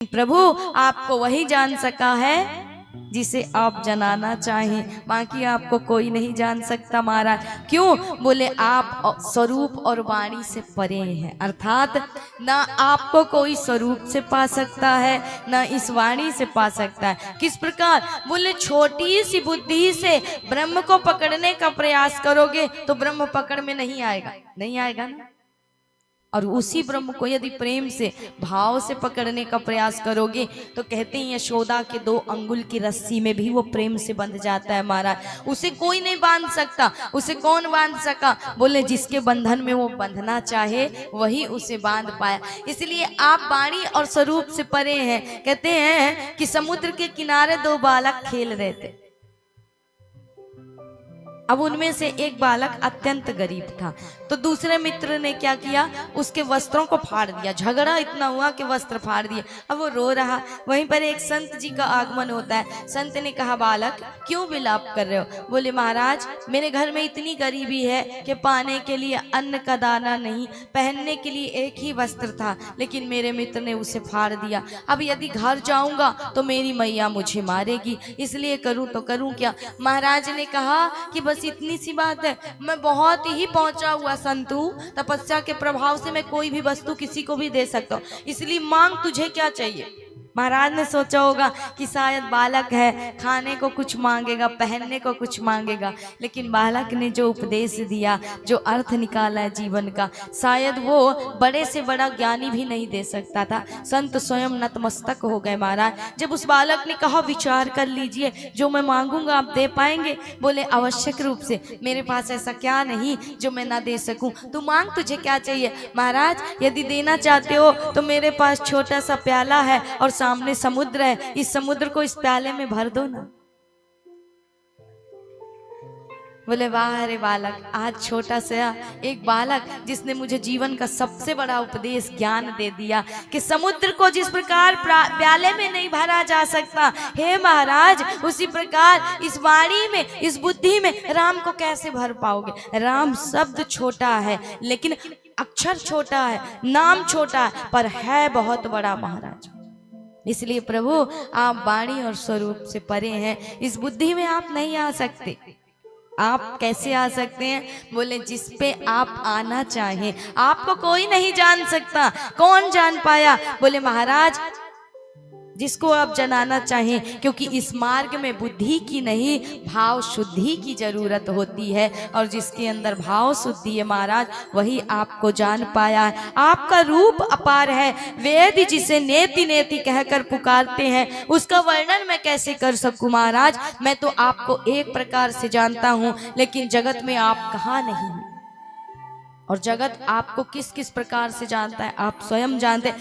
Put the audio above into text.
प्रभु आपको वही जान सका है जिसे आप जनाना चाहें, बाकी आपको कोई नहीं जान सकता महाराज। क्यों? बोले आप स्वरूप और वाणी से परे हैं, अर्थात ना आपको कोई स्वरूप से पा सकता है ना इस वाणी से पा सकता है। किस प्रकार? बोले छोटी सी बुद्धि से ब्रह्म को पकड़ने का प्रयास करोगे तो ब्रह्म पकड़ में नहीं आएगा, नहीं आएगा ना। और उसी ब्रह्म को यदि प्रेम से भाव से पकड़ने का प्रयास करोगे तो कहते हैं यशोदा के 2 अंगुल की रस्सी में भी वो प्रेम से बंध जाता है महाराज। उसे कोई नहीं बांध सकता। उसे कौन बांध सका? बोले जिसके बंधन में वो बंधना चाहे वही उसे बांध पाया। इसलिए आप वाणी और स्वरूप से परे हैं। कहते हैं कि समुद्र के किनारे 2 बालक खेल रहे थे। अब उनमें से एक बालक अत्यंत गरीब था, तो दूसरे मित्र ने क्या किया, उसके वस्त्रों को फाड़ दिया। झगड़ा इतना हुआ कि वस्त्र फाड़ दिए। अब वो रो रहा। वहीं पर एक संत जी का आगमन होता है। संत ने कहा, बालक क्यों विलाप कर रहे हो? बोले महाराज मेरे घर में इतनी गरीबी है कि पाने के लिए अन्न का दाना नहीं, पहनने के लिए एक ही वस्त्र था, लेकिन मेरे मित्र ने उसे फाड़ दिया। अब यदि घर जाऊंगा तो मेरी मैया मुझे मारेगी, इसलिए करूं तो करूं क्या? महाराज ने कहा कि बस इतनी सी बात है, मैं बहुत ही पहुंचा हुआ संत हूं, तपस्या के प्रभाव से मैं कोई भी वस्तु किसी को भी दे सकता हूं, इसलिए मांग तुझे क्या चाहिए? महाराज ने सोचा होगा कि शायद बालक है, खाने को कुछ मांगेगा, पहनने को कुछ मांगेगा, लेकिन बालक ने जो उपदेश दिया, जो अर्थ निकाला है जीवन का, शायद वो बड़े से बड़ा ज्ञानी भी नहीं दे सकता था। संत स्वयं नतमस्तक हो गए महाराज। जब उस बालक ने कहा विचार कर लीजिए, जो मैं मांगूंगा आप दे पाएंगे? बोले आवश्यक रूप से, मेरे पास ऐसा क्या नहीं जो मैं ना दे सकूं। तू मांग, तुझे क्या चाहिए? महाराज यदि देना चाहते हो तो मेरे पास छोटा सा प्याला है और सामने समुद्र है, इस समुद्र को इस प्याले में भर दो ना। बोले वाह रे बालक, आज छोटा सा एक बालक जिसने मुझे जीवन का सबसे बड़ा उपदेश ज्ञान दे दिया कि समुद्र को जिस प्रकार प्याले में नहीं भरा जा सकता, हे महाराज उसी प्रकार इस वाणी में, इस बुद्धि में राम को कैसे भर पाओगे? राम शब्द छोटा है लेकिन अक्षर छोटा है, नाम छोटा है, पर है बहुत बड़ा महाराज। इसलिए प्रभु आप वाणी और स्वरूप से परे हैं, इस बुद्धि में आप नहीं आ सकते। आप कैसे आ सकते हैं? बोले जिस पे आप आना चाहें आपको कोई नहीं जान सकता। कौन जान पाया? बोले महाराज जिसको आप जनाना चाहें, क्योंकि इस मार्ग में बुद्धि की नहीं भाव शुद्धि की जरूरत होती है, और जिसके अंदर भाव शुद्धि है महाराज वही आपको जान पाया है। आपका रूप अपार है, वेद जिसे नेति नेति कहकर पुकारते हैं उसका वर्णन मैं कैसे कर सकूं महाराज? मैं तो आपको एक प्रकार से जानता हूं, लेकिन जगत में आप कहाँ नहीं, और जगत आपको किस किस प्रकार से जानता है आप स्वयं जानते हैं।